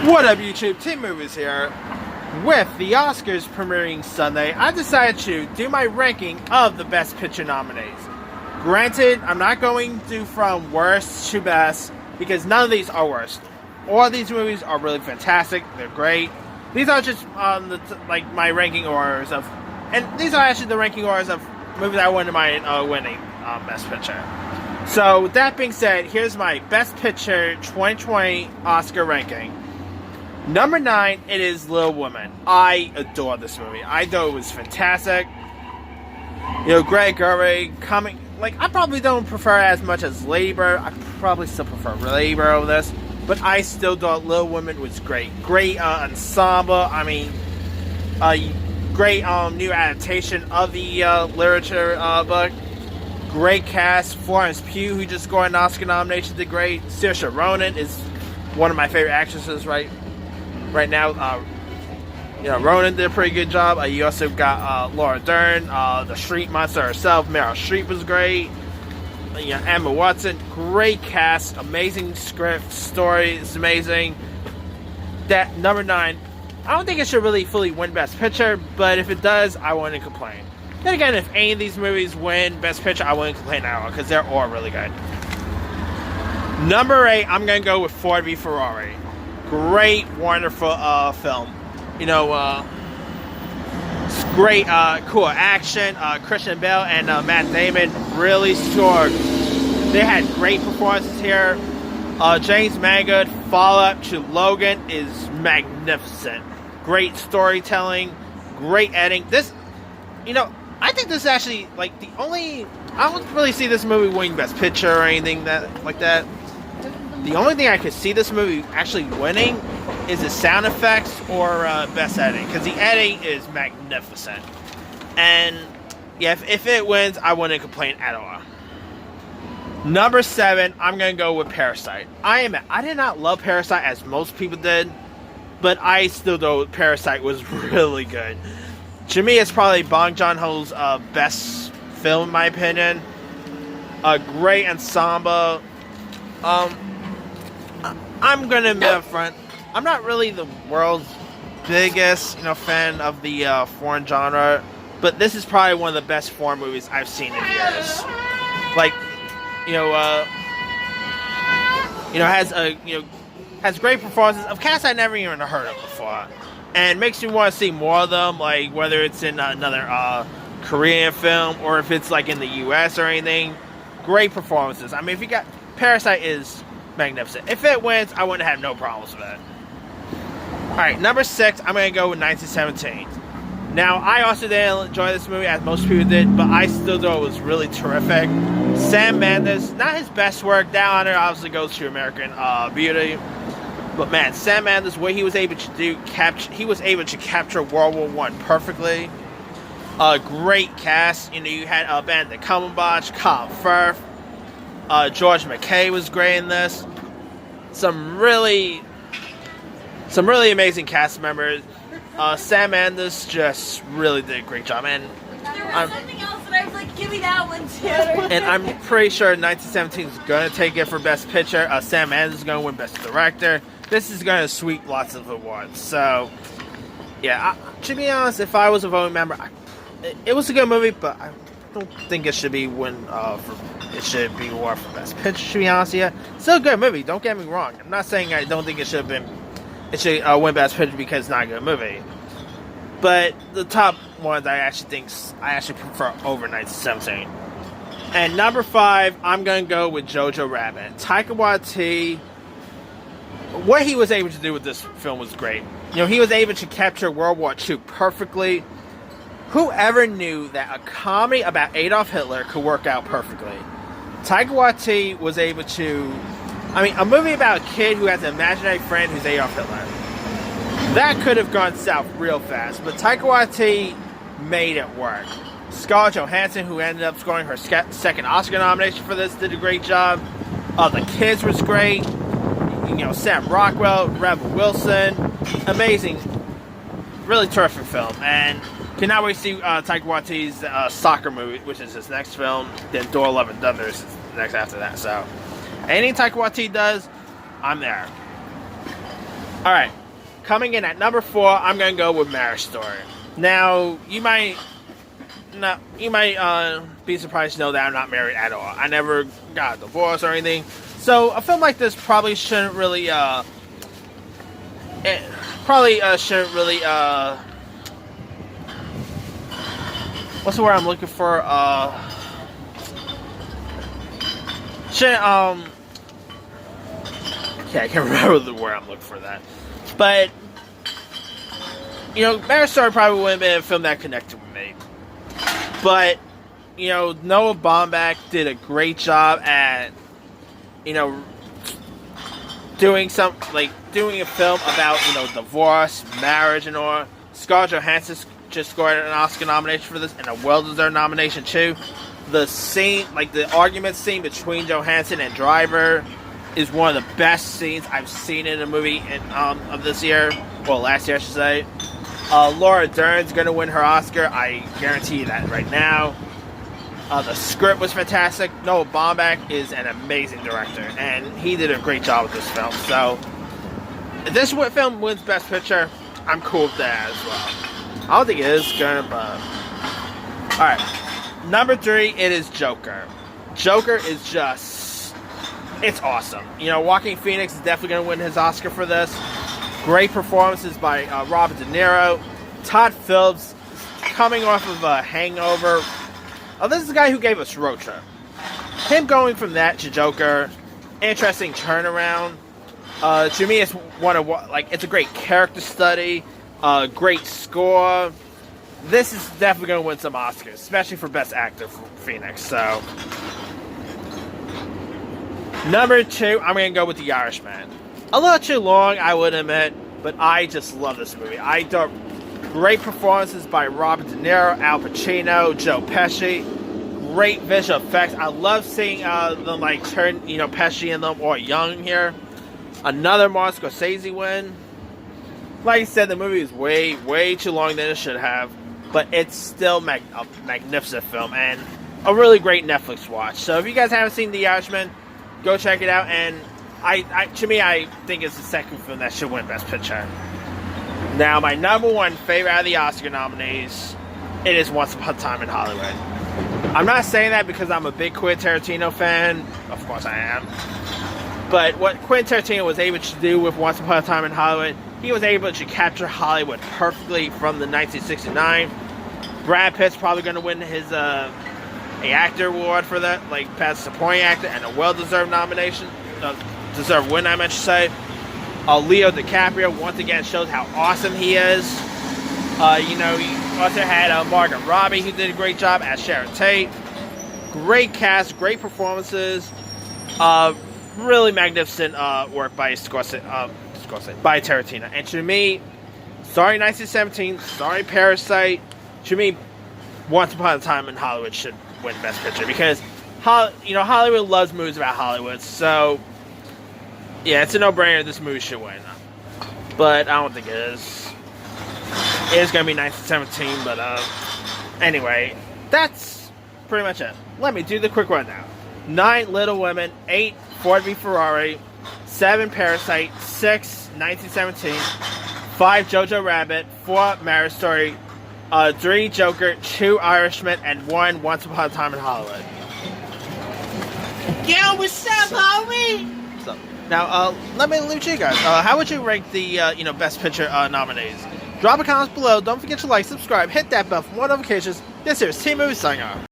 What up, YouTube? Team Movies here. With the Oscars premiering Sunday, I decided to do my ranking of the Best Picture nominees. Granted, I'm not going to do from worst to best, because none of these are worst. All of these movies are really fantastic. They're great. These are just my ranking orders of, and these are actually the ranking orders of movies I wanted my winning Best Picture. So, with that being said, here's my Best Picture 2020 Oscar ranking. Number 9, it is Little Women. I adore this movie. I thought it was fantastic. You know, Greg Gerwig coming, I probably don't prefer it as much as Lady Bird. I probably still prefer Lady Bird over this. But I still thought Little Women was great. Great ensemble. I mean, great new adaptation of the literature book. Great cast. Florence Pugh, who just scored an Oscar nomination, did great. Saoirse Ronan is one of my favorite actresses right now. Ronan did a pretty good job. You also got Laura Dern, the Street Monster herself. Meryl Streep was great. Emma Watson, great cast, amazing script, story is amazing. That number 9, I don't think it should really fully win Best Picture, but if it does, I wouldn't complain. Then again, if any of these movies win Best Picture, I wouldn't complain at all, because they're all really good. Number 8, I'm going to go with Ford v Ferrari. Great, wonderful film. Great, cool action. Christian Bale and Matt Damon really scored. They had great performances here. James Mangold, follow-up to Logan, is magnificent. Great storytelling, great editing. I think this is actually, the only... I don't really see this movie winning Best Picture or anything like that. The only thing I could see this movie actually winning is the sound effects or best editing, because the editing is magnificent. And yeah, if it wins, I wouldn't complain at all. Number 7, I'm gonna go with Parasite. I did not love Parasite as most people did, but I still thought Parasite was really good. To me, it's probably Bong Joon-ho's best film, in my opinion. A great ensemble. I'm gonna admit up front, I'm not really the world's biggest, fan of the foreign genre, but this is probably one of the best foreign movies I've seen in years. Has great performances of cast I never even heard of before, and makes me want to see more of them. Whether it's in another Korean film or if it's in the U.S. or anything. Great performances. I mean, if you got Parasite is magnificent. If it wins, I wouldn't have no problems with it. Alright, number 6, I'm going to go with 1917. Now, I also didn't enjoy this movie as most people did, but I still thought it was really terrific. Sam Mendes, not his best work. That honor obviously goes to American Beauty. But man, Sam Mendes, what he was able to do, he was able to capture World War I perfectly. Great cast. You had Benedict Cumberbatch, Colin Firth. George McKay was great in this. Some really amazing cast members. Sam Mendes just really did a great job. And there was something else that I was like, give me that one too. And I'm pretty sure 1917 is going to take it for Best Picture. Sam Mendes is going to win Best Director. This is going to sweep lots of awards. So, yeah, to be honest, if I was a voting member, it was a good movie, but I don't think it should be award for Best Picture, to be honest. Yeah, still a good movie. Don't get me wrong. I'm not saying I don't think it should win Best Picture because it's not a good movie. But the top ones I actually prefer over 1917. And number 5, I'm gonna go with Jojo Rabbit. Taika Waititi. What he was able to do with this film was great. He was able to capture World War II perfectly. Whoever knew that a comedy about Adolf Hitler could work out perfectly? Taika Waititi was able to... a movie about a kid who has an imaginary friend who's Adolf Hitler. That could have gone south real fast, but Taika Waititi made it work. Scarlett Johansson, who ended up scoring her second Oscar nomination for this, did a great job. The kids was great. Sam Rockwell, Rebel Wilson. Amazing. Really terrific film. And cannot wait to see Taika Waititi's soccer movie, which is his next film. Then Thor: Love and Thunder is next after that. So, anything Taika Waititi does, I'm there. Alright, coming in at number 4, I'm going to go with Marriage Story. Now, you might be surprised to know that I'm not married at all. I never got a divorce or anything. So, a film like this probably shouldn't really, what's the word I'm looking for? I can't remember the word I'm looking for that. But, Marriage Story probably wouldn't have been a film that connected with me. But, Noah Baumbach did a great job at, doing a film about, divorce, marriage, and all. Scarlett Johansson just scored an Oscar nomination for this, and a well-deserved nomination, too. The scene, the argument scene between Johansson and Driver is one of the best scenes I've seen in a movie of this year. Well, last year, I should say. Laura Dern's going to win her Oscar. I guarantee you that right now. The script was fantastic. Noah Baumbach is an amazing director, and he did a great job with this film. So, if this film wins Best Picture, I'm cool with that as well. I don't think it is going to, but... Alright. Number 3, it is Joker. Joker is just... It's awesome. Joaquin Phoenix is definitely going to win his Oscar for this. Great performances by Robert De Niro. Todd Phillips coming off of a Hangover. This is the guy who gave us Road Trip. Him going from that to Joker, interesting turnaround. To me, it's it's a great character study, great score. This is definitely going to win some Oscars, especially for Best Actor for Phoenix. So, number 2, I'm going to go with The Irishman. A little too long, I would admit, but I just love this movie. I thought great performances by Robert De Niro, Al Pacino, Joe Pesci. Great visual effects. I love seeing them turn, Pesci and them all young here. Another Martin Scorsese win. Like I said, the movie is way, way too long than it should have, but it's still a magnificent film and a really great Netflix watch. So if you guys haven't seen The Irishman, go check it out. And to me, I think it's the second film that should win Best Picture. Now, my number 1 favorite out of the Oscar nominees, it is Once Upon a Time in Hollywood. I'm not saying that because I'm a big Quentin Tarantino fan. Of course I am. But what Quentin Tarantino was able to do with Once Upon a Time in Hollywood, he was able to capture Hollywood perfectly from the 1969. Brad Pitt's probably going to win his actor award for that, Best Supporting Actor, and a well-deserved nomination. Deserved win, I meant to say. Leo DiCaprio once again shows how awesome he is. You also had Margot Robbie, who did a great job as Sharon Tate. Great cast, great performances. Really magnificent work by by Tarantino. And to me, sorry 1917, sorry Parasite. To me, Once Upon a Time in Hollywood should win Best Picture because Hollywood loves movies about Hollywood. So yeah, it's a no-brainer. This movie should win, but I don't think it is. It is going to be 1917, but anyway, that's pretty much it. Let me do the quick rundown. 9 Little Women, 8 Ford v Ferrari, 7 Parasite, 6 1917, 5 Jojo Rabbit, 4 Marriage Story, 3 Joker, 2 Irishman, and 1 Once Upon a Time in Hollywood. Yo, what's up, homie? So, now, let me leave you guys. How would you rank the Best Picture nominees? Drop a comment below. Don't forget to like, subscribe, hit that bell for more notifications. This here is Team Movie signing off.